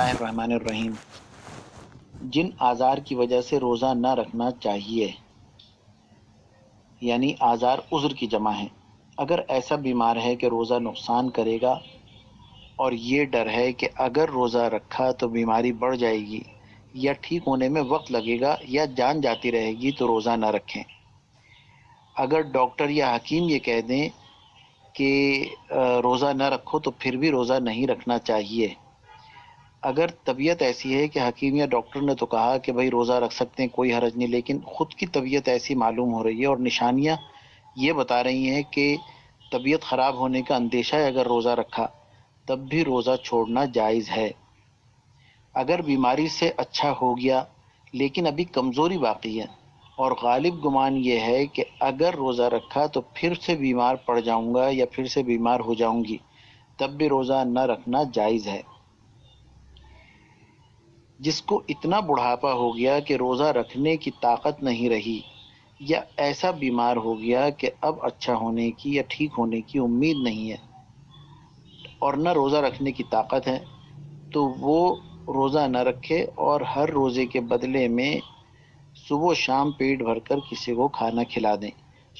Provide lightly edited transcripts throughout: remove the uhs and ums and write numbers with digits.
اللہ الرحمن الرحیم۔ جن آزار کی وجہ سے روزہ نہ رکھنا چاہیے، یعنی آزار عذر کی جمع ہے۔ اگر ایسا بیمار ہے کہ روزہ نقصان کرے گا اور یہ ڈر ہے کہ اگر روزہ رکھا تو بیماری بڑھ جائے گی یا ٹھیک ہونے میں وقت لگے گا یا جان جاتی رہے گی تو روزہ نہ رکھیں۔ اگر ڈاکٹر یا حکیم یہ کہہ دیں کہ روزہ نہ رکھو تو پھر بھی روزہ نہیں رکھنا چاہیے۔ اگر طبیعت ایسی ہے کہ حکیم یا ڈاکٹر نے تو کہا کہ بھائی روزہ رکھ سکتے ہیں، کوئی حرج نہیں، لیکن خود کی طبیعت ایسی معلوم ہو رہی ہے اور نشانیاں یہ بتا رہی ہیں کہ طبیعت خراب ہونے کا اندیشہ ہے، اگر روزہ رکھا تب بھی روزہ چھوڑنا جائز ہے۔ اگر بیماری سے اچھا ہو گیا لیکن ابھی کمزوری باقی ہے اور غالب گمان یہ ہے کہ اگر روزہ رکھا تو پھر سے بیمار پڑ جاؤں گا یا پھر سے بیمار ہو جاؤں گی، تب بھی روزہ نہ رکھنا جائز ہے۔ جس کو اتنا بڑھاپا ہو گیا کہ روزہ رکھنے کی طاقت نہیں رہی یا ایسا بیمار ہو گیا کہ اب اچھا ہونے کی یا ٹھیک ہونے کی امید نہیں ہے اور نہ روزہ رکھنے کی طاقت ہے، تو وہ روزہ نہ رکھے اور ہر روزے کے بدلے میں صبح و شام پیٹ بھر کر کسی کو کھانا کھلا دیں۔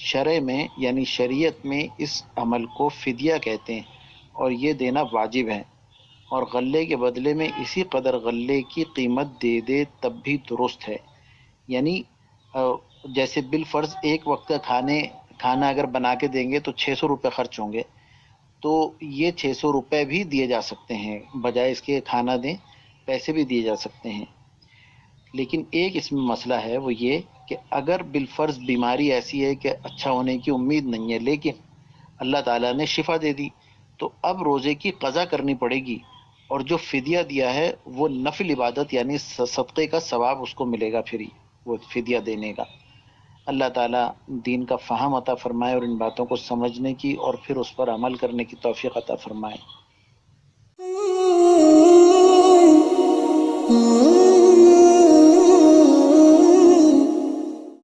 شرع میں یعنی شریعت میں اس عمل کو فدیہ کہتے ہیں اور یہ دینا واجب ہے، اور غلے کے بدلے میں اسی قدر غلے کی قیمت دے دے تب بھی درست ہے۔ یعنی جیسے بالفرض ایک وقت کا کھانا اگر بنا کے دیں گے تو 600 روپے خرچ ہوں گے، تو یہ 600 روپے بھی دیے جا سکتے ہیں، بجائے اس کے کھانا دیں پیسے بھی دیے جا سکتے ہیں۔ لیکن ایک اس میں مسئلہ ہے، وہ یہ کہ اگر بالفرض بیماری ایسی ہے کہ اچھا ہونے کی امید نہیں ہے لیکن اللہ تعالیٰ نے شفا دے دی، تو اب روزے کی قضا کرنی پڑے گی، اور جو فدیہ دیا ہے وہ نفل عبادت یعنی صدقے کا ثواب اس کو ملے گا، پھر ہی وہ فدیہ دینے کا۔ اللہ تعالیٰ دین کا فہم عطا فرمائے اور ان باتوں کو سمجھنے کی اور پھر اس پر عمل کرنے کی توفیق عطا فرمائے۔